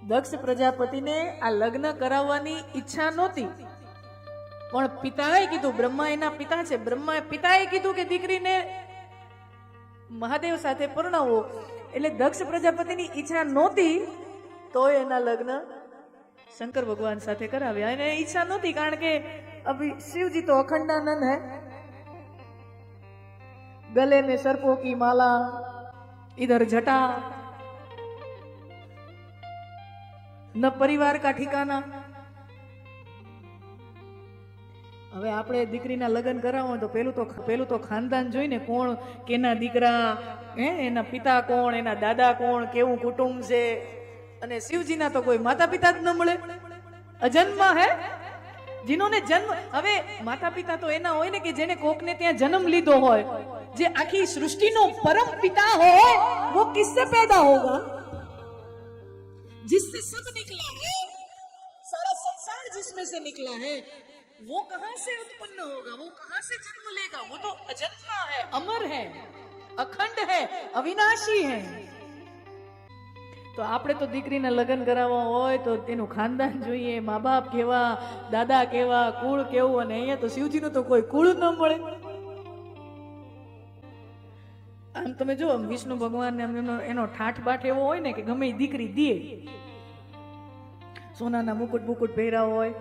દક્ષ પ્રજાપતિને આ લગ્ન કરાવવાની ઈચ્છા નહોતી, પણ પિતાએ કીધું, બ્રહ્મા એના પિતા છે, પિતાએ કીધું કે દીકરીને મહાદેવ સાથે પરણાવો. એટલે દક્ષ પ્રજાપતિની ઈચ્છા નહોતી તો એના લગ્ન શંકર ભગવાન સાથે કરાવ્યા. એને ઈચ્છા નહોતી, કારણ કે અભી શિવજી તો અખંડાનંદ હૈ, गले में सर्पों की माला, इधर जटा, न परिवार का ठिकाना. હવે આપણે દીકરીના લગ્ન કરાવો તો પેલું તો ખાનદાન જોઈને, કોણ કેના દીકરા, એના પિતા કોણ, એના દાદા કોણ, કેવું કુટુંબ છે. અને શિવજીના તો કોઈ માતા પિતા જ ન મળે, અજન્મા હે जिन्होंने जन्म. હવે માતા પિતા તો એના હોય ને કે જેને કોકને ત્યાં જન્મ લીધો હોય. જે આખી સૃષ્ટિનો પરમ પિતા હોય वो किससे पैदा होगा? जिससे सब निकला है, सारा संसार जिसमें से निकला है, वो कहां से उत्पन्न होगा, वो कहां से जन्म लेगा? वो तो अजन्मा है, अमर है, अखंड है, अविनाशी है. તો આપણે તો દીકરીના લગ્ન કરાવવા હોય તો તેનું ખાનદાન જોઈએ, મા બાપ કેવા, દાદા કેવા, કુળ કેવું. અને અહીંયા તો શિવજીનું તો કોઈ કુળ ન મળે. આમ તમે જો વિષ્ણુ ભગવાન એનો ઠાઠ બાઠ એવો હોય ને કે ગમે દીકરી દે, સોનાના મુકુટ બુકુટ પહેર્યા હોય,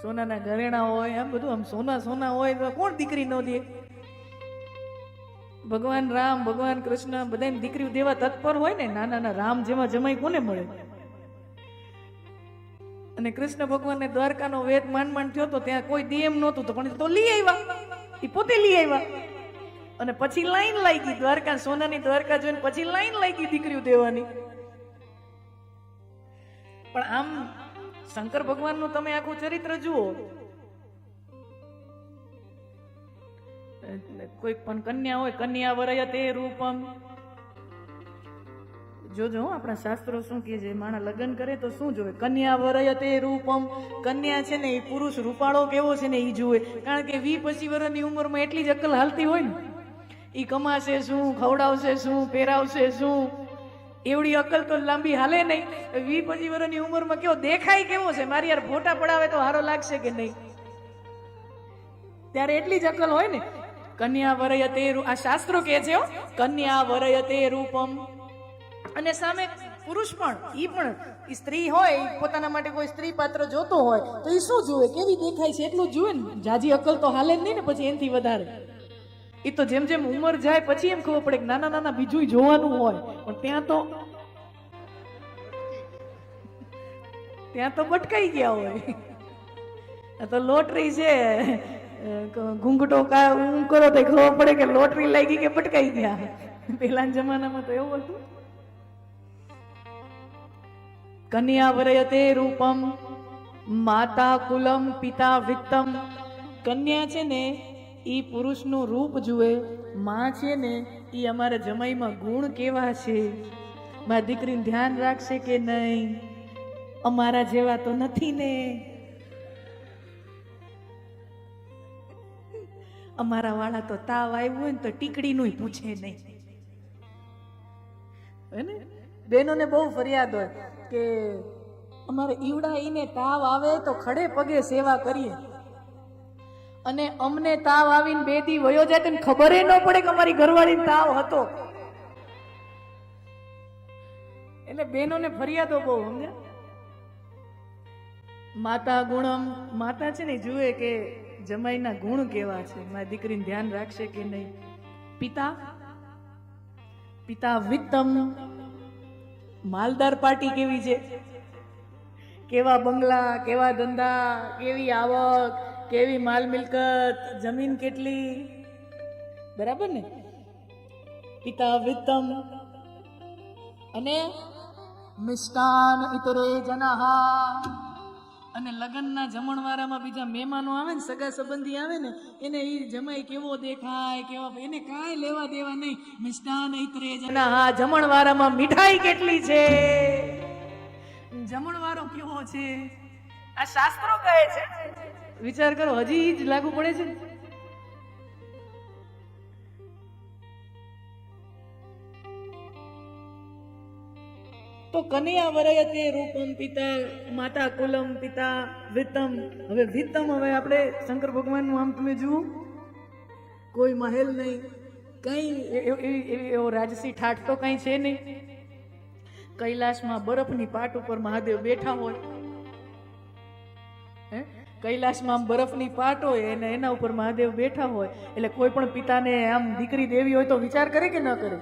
સોનાના ઘરેણા હોય, આમ બધું આમ સોના હોય તો કોણ દીકરી ન દે? ભગવાન રામ, ભગવાન કૃષ્ણ બધાને દીકરીઓ દેવા તત્પર હોય ને. નાના રામ જેવા જમાઈ કોને મળે? અને કૃષ્ણ ભગવાનને દ્વારકાનો વેદ માંડ થયો તો ત્યાં કોઈ દે એમ નહોતું, તો પણ તો લઈ આવ્યા, એ પોતે લઈ આવ્યા. અને પછી લાઈન લાગી દ્વારકા, સોનાની દ્વારકા જોઈને પછી લાઈન લાગી દીકરીઓ દેવાની. પણ આમ શંકર ભગવાનનું તમે આખું ચરિત્ર જુઓ, કોઈ પણ કન્યા હોય, કન્યા વરયતે રૂપમ. જોજો આપણા શાસ્ત્રો શું કહે છે, માણા લગ્ન કરે તો શું જોવે? કન્યા વરયતે રૂપમ. કન્યા છે ને એ પુરુષ રૂપાળો કેવો છે ને એ જુએ. કારણ કે 20-25 વર્ષની ઉંમરમાં એટલી જ અક્કલ હાલતી હોય ને, એ કમાશે શું, ખવડાવશે શું, પહેરાવશે શું, એવડી અક્કલ તો લાંબી હાલે નહીં. 20-25 વર્ષની ઉંમરમાં કેવો દેખાય, કેવો છે, મારી યાર ફોટા પડાવે તો હારો લાગશે કે નહીં, ત્યારે એટલી જ અક્કલ હોય ને. કન્યા વરયતે, આ શાસ્ત્રો કહે છે કન્યા વરયતે રૂપમ. અને સામે પુરુષ પણ, ઈ પણ સ્ત્રી હોય, પોતાના માટે કોઈ સ્ત્રી પાત્ર જોતો હોય તો એ શું જુએ, કેવી દેખાય છે એટલું જુએ ને. જાજી અક્કલ તો હાલે જ નહીં ને પછી એનાથી વધારે. એ તો જેમ જેમ ઉંમર જાય પછી એમ ખબર પડે કે નાના બીજું જોવાનું હોય. પણ ત્યાં તો ભટકાઈ ગયા હોય. આ તો લોટરી છે, ઘૂંઘટો કરો તો ખબર પડે કે લોટરી લાગી કે ભટકાઈ ગયા. પેલાના જમાનામાં તો એવું હતું. કન્યા વરયતે રૂપમ માતા કુલમ પિતા વિત્તમ. કન્યા છે ને ઈ પુરુષનું રૂપ જુએ, માં છે ને ઈ અમારા જમાઈમાં ગુણ કેવા છે, મારી દીકરીનું ધ્યાન રાખશે કે નહીં, અમારા જેવા તો નથી ને, અમારા વાળા તો તાવ આવ્યો હોય ને તો ટીકડીનું પૂછે નહીં. હે ને બહેનોને બહુ ફરિયાદ હોય કે અમારે ઈવડા ઈને તાવ આવે તો ખડે પગે સેવા કરીએ, અને અમને તાવ આવીને 2 દી વયો જાય તો ખબર ન પડે કે અમારી ઘરવાળીને તાવ હતો. એટલે બહેનોને ફરિયાદો બહુ, સમજ્યા? માતા ગુણમ. માતા છે ને જુએ કે જમાઈના ગુણ કેવા છે, મારી દીકરીને ધ્યાન રાખશે કે નહીં. પિતા વિત્તમ. માલદાર પાર્ટી કેવી છે, કેવા બંગલા, કેવા ધંધા, કેવી આવક, કેવી માલ મિલકત, જમીન કેટલી, બરાબર ને? પિતા વિત્તમ. અને મિષ્ટાન ઇતરે જનહા. અને લગ્નના જમણવારામાં બીજા મહેમાનો આવે ને, સગા સંબંધી આવે ને, એને ઈ જમાઈ કેવો દેખાય, કેવા, એને કાંઈ લેવા દેવા નહીં. મિષ્ટાન ઇતરે જનહા. જમણવારામાં મીઠાઈ કેટલી છે, જમણવારો કેવો છે, આ શાસ્ત્રો કહે છે. વિચાર કરો, હજી જ લાગુ પડે છે. તો કનૈયા વરયતે રૂપમ પિતા માતા કુલમ પિતા વિત્તમ. હવે વિત્તમ, હવે આપણે શંકર ભગવાનનું આમ તમે જુઓ, કોઈ મહેલ નહીં, કઈ એવો રાજસી ઠાઠ તો કઈ છે નહીં. કૈલાસમાં બરફની પાટ ઉપર મહાદેવ બેઠા હોય, કૈલાસમાં બરફની પાટ હોય અને એના ઉપર મહાદેવ બેઠા હોય, એટલે કોઈ પણ પિતાને આમ દીકરી દેવી હોય તો વિચાર કરે કે ન કરે?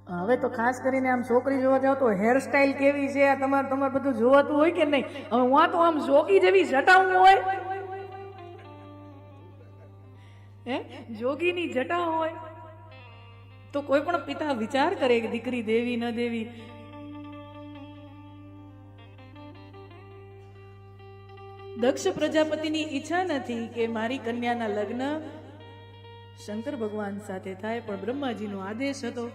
હવે તો ખાસ કરીને આમ છોકરી જોવા જાવ તો હેરસ્ટાઈલ કેવી છે આ તમારે બધું જોવાતું હોય કે નહીં? હવે હું તો આમ જોગી જેવી જટાઉં હોય, જોગીની જટા હોય, તો કોઈ પણ પિતા વિચાર કરે કે દીકરી દેવી ન દેવી. દક્ષ પ્રજાપતિની ઈચ્છા નથી કે મારી કન્યાના લગ્ન શંકર ભગવાન સાથે થાય, પણ બ્રહ્માજીનો આદેશ હતો,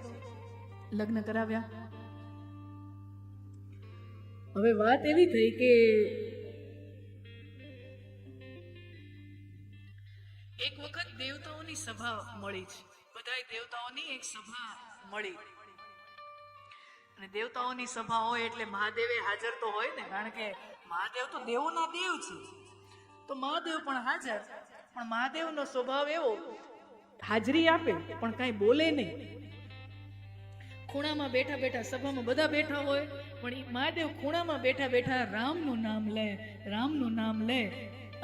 લગ્ન કરાવ્યા. હવે વાત એવી થઈ કે એક વખત દેવતાઓની સભા મળી છે, બધાય દેવતાઓની એક સભા મળી, અને દેવતાઓની સભા હોય એટલે મહાદેવે હાજર તો હોય ને, કારણ કે મહાદેવ તો દેવોના દેવ છે, તો મહાદેવ પણ હાજર. પણ મહાદેવનો સ્વભાવ એવો, હાજરી આપે પણ કઈ બોલે નહીં. ખૂણામાં બેઠા બેઠા, સભામાં બધા બેઠા હોય, પણ મહાદેવ ખૂણામાં બેઠા બેઠા રામનું નામ લે, રામનું નામ લે,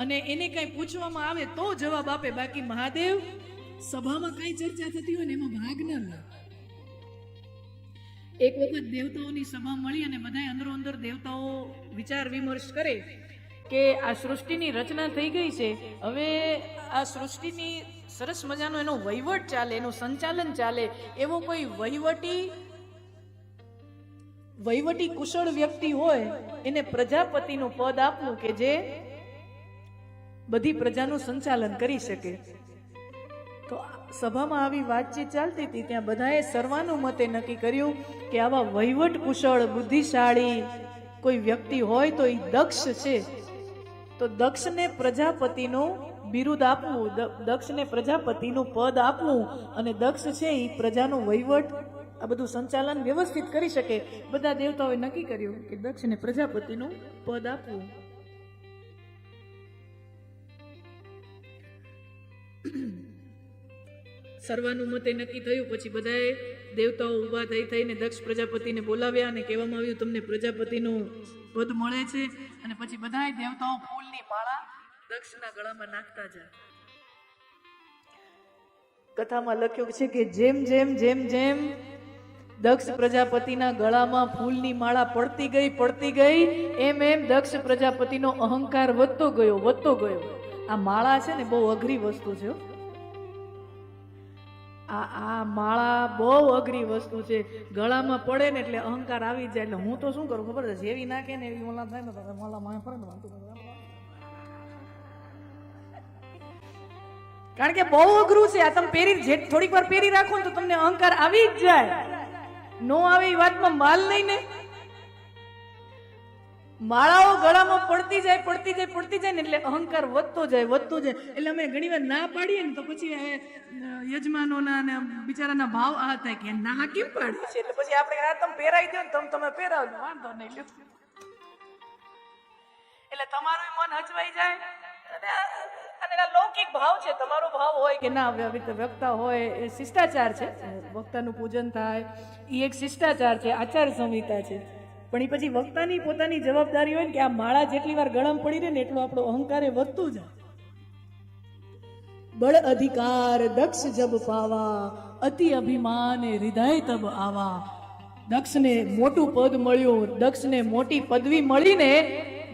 અને એને કઈ પૂછવામાં આવે તો જવાબ આપે. બાકી મહાદેવ સભામાં કઈ ચર્ચા થતી હોય ને એમાં ભાગ ન લે. એક વખત દેવતાઓની સભા મળી અને બધા અંદરો અંદર દેવતાઓ વિચાર વિમર્શ કરે કે આ સૃષ્ટિની રચના થઈ ગઈ છે, હવે આ સૃષ્ટિની સરસ મજાનો એનો વહીવટ ચાલે, એનું સંચાલન ચાલે, એવો કોઈ વહીવટી કુશળ વ્યક્તિ હોય એને પ્રજાપતિનું પદ આપવું કે જે બધી પ્રજાનું સંચાલન કરી શકે. તો સભામાં આવી વાતચીત ચાલતી હતી, ત્યાં બધાએ સર્વાનુમતે નક્કી કર્યું કે આવા વહીવટ કુશળ બુદ્ધિશાળી કોઈ વ્યક્તિ હોય તો એ દક્ષ છે, તો દક્ષને પ્રજાપતિનું બિરુદ આપવું, દક્ષને પ્રજાપતિનું પદ આપવું, અને દક્ષ છે એ પ્રજાનો વહીવટ, આ બધું સંચાલન વ્યવસ્થિત કરી શકે. બધા દેવતાઓએ નક્કી કર્યું કે દક્ષને પ્રજાપતિનું પદ આપવું. સર્વાનુમતે નક્કી થયું. પછી બધાએ દેવતાઓ ઊભા થઈને દક્ષ પ્રજાપતિને બોલાવ્યા અને કહેવામાં આવ્યું તમને પ્રજાપતિનું પદ મળે છે. અને પછી બધાએ દેવતાઓ ફૂલની માળા દક્ષના ગળામાં નાખતા જાય. કથામાં લખ્યું છે કે જેમ જેમ જેમ જેમ દક્ષ પ્રજાપતિના ગળામાં ફૂલની માળા પડતી ગઈ એમ એમ દક્ષ પ્રજાપતિનો અહંકાર વધતો ગયો. આ માળા છે ને બહુ અઘરી વસ્તુ છે. આ માળા બહુ અઘરી વસ્તુ છે. ગળામાં પડે ને એટલે અહંકાર આવી જાય. એટલે હું તો શું કરું ખબર છે, જેવી નાખે ને એવી મોલા થાય ને મોલા માય ફરે ને, કારણ કે બહુ અઘરું છે. આ તમે થોડીક વાર પહેરી રાખો ને તો તમને અહંકાર આવી જ જાય. નો આવે એ વાતમાં માલ નહીં ને. માળાઓ ગળામાં પડતી જાય ને એટલે અહંકાર વધતો જાય. એટલે અમે ઘણી વાર ના પાડીએ ને તો પછી યજમાનોના ને બિચારાના ભાવ આ થાય કે ના કેમ પાડી છે, એટલે પછી આપણે આ તમે પહેરાવી દો ને તમે પહેરાવજો, વાંધો નહીં. એટલે તમારું મન હચવાઈ જાય. અને લૌકિક ભાવ છે, તમારો ભાવ હોય કે ના વક્તા હોય, એ શિષ્ટાચાર છે, વક્તાનું પૂજન થાય એ એક શિષ્ટાચાર છે, આચાર સંહિતા છે. પણ એ પછી વક્તાની પોતાની જવાબદારી હોય ને કે આ માળા જેટલી વાર ગળામાં પડી રહે ને એટલું આપણો અહંકાર એ વધતું જાય. બળ અધિકાર દક્ષ જબ પાવા, અતિ અભિમાન હૃદય તબ આવા. દક્ષને મોટું પદ મળ્યું, દક્ષને મોટી પદવી મળીને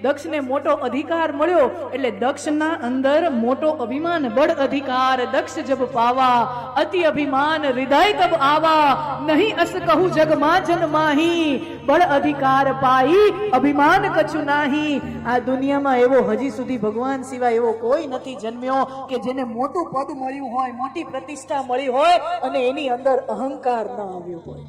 દક્ષને મોટો અધિકાર મળ્યો એટલે દક્ષના અંદર મોટો અભિમાન. બળ અધિકાર દક્ષ જબ પાવા, અતિ અભિમાન હૃદય તબ આવા. નહીં અસ કહું જગ માં જન માહી, બળ અધિકાર પાઈ અભિમાન કછુ નાહી. આ દુનિયામાં એવો હજી સુધી ભગવાન સિવાય એવો કોઈ નથી જન્મ્યો કે જેને મોટું પદ મળ્યું હોય, મોટી પ્રતિષ્ઠા મળી હોય અને એની અંદર અહંકાર ન આવ્યો હોય.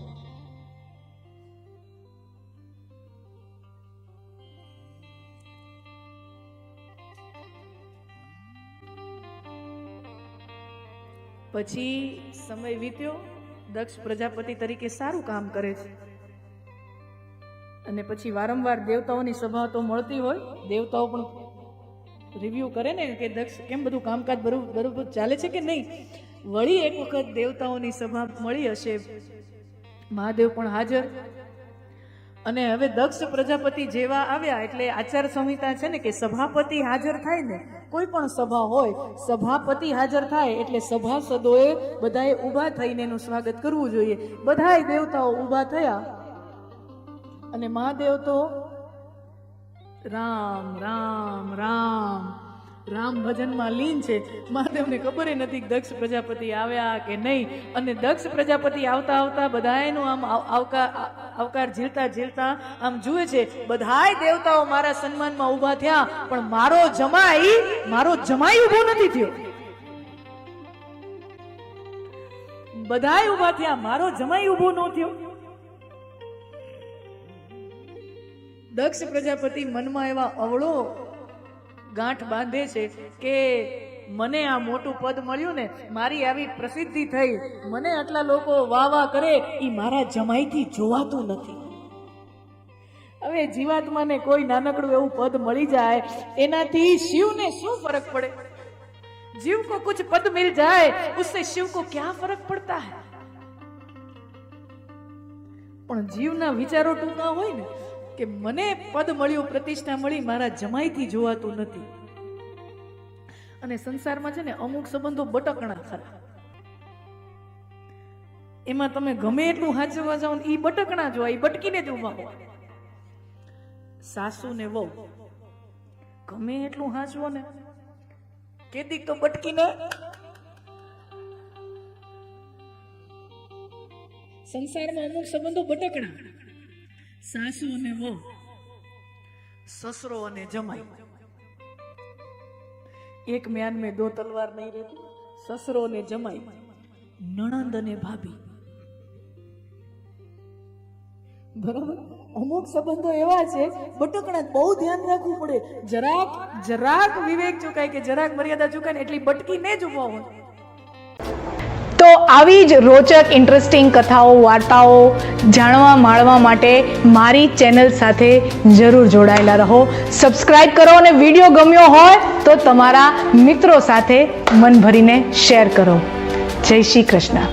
પછી સમય વીત્યો દક્ષ પ્રજાપતિ તરીકે સારું કામ કરે છે, અને પછી વારંવાર દેવતાઓની સભા તો મળતી હોય, દેવતાઓ પણ રિવ્યુ કરે ને કે દક્ષ કેમ બધું કામકાજ બરોબર ચાલે છે કે નહીં. વળી એક વખત દેવતાઓની સભા મળી હશે, મહાદેવ પણ હાજર, અને હવે દક્ષ પ્રજાપતિ જેવા આવ્યા એટલે આચાર સંહિતા છે ને કે સભાપતિ હાજર થાય ને, કોઈ પણ સભા હોય સભાપતિ હાજર થાય એટલે સભાસદોએ બધાએ ઊભા થઈને એનું સ્વાગત કરવું જોઈએ. બધાય દેવતાઓ ઊભા થયા અને મહાદેવ તો રામ રામ રામ રામ ભજનમાં લીન છે. મહાદેવને ખબર નથી કે દક્ષ પ્રજાપતિ આવ્યા કે નહીં, અને દક્ષ પ્રજાપતિ આવતા આવતા બધાયનું આમ આવકાર ઝીલતા ઝીલતા આમ જુએ છે, બધાય દેવતાઓ મારા સન્માનમાં ઊભા થયા, પણ મારો જમાઈ ઊભો નથી થયો. બધાય ઊભા થયા, મારો જમાઈ ઊભો ન થયો. દક્ષ પ્રજાપતિ મનમાં એવા અવળો ગાંઠ બાંધે છે કે મને આ મોટું પદ મળ્યું ને, મારી આવી પ્રસિદ્ધિ થઈ, મને આટલા લોકો વાહ વાહ કરે, એ મારા જમાઈથી જોવાતું નથી. હવે જીવાત્માને કોઈ નાનકડું એવું પદ મળી જાય એનાથી શિવને શું ફરક પડે? જીવ કો કુછ પદ મિલ જાય उससे शिव को क्या फर्क पड़ता है? પણ જીવના વિચારો ટૂંકા હોય ને કે મને પદ મળ્યું, પ્રતિષ્ઠા મળી, મારા જમાઈથી જોવાતું નથી. અને સંસારમાં છે ને અમુક સંબંધો બટકણા ખરા, એમાં તમે ગમે એટલું હાચવા જાઓ ને એ બટકણા જોવા, એ બટકીને જ ઉભા હોય. સાસુ ને વહુ ગમે એટલું હાચવો ને કેદીક તો બટકીને. સંસારમાં અમુક સંબંધો બટકણા, સાસુ અને વહુ, સસરો અને જમાઈ. એક म्यान में दो तलवार नहीं रहती. ससरो ने जमाई, नणंद ने भाभी. बराबर. અમુક સંબંધો એવા છે બટકણા, બહુ ધ્યાન રાખવું પડે. જરાક વિવેક ચૂકાય કે જરાક મર્યાદા ચૂકાય ને એટલી બટકીને જ ઉભા હોય. તો આવી જ રોચક ઇન્ટરેસ્ટિંગ કથાઓ, વાર્તાઓ જાણવા માણવા માટે મારી ચેનલ સાથે જરૂર જોડાયેલા રહો. સબસ્ક્રાઇબ કરો અને વિડીયો ગમ્યો હોય તો તમારા મિત્રો સાથે મન ભરીને શેર કરો. જય શ્રી કૃષ્ણ.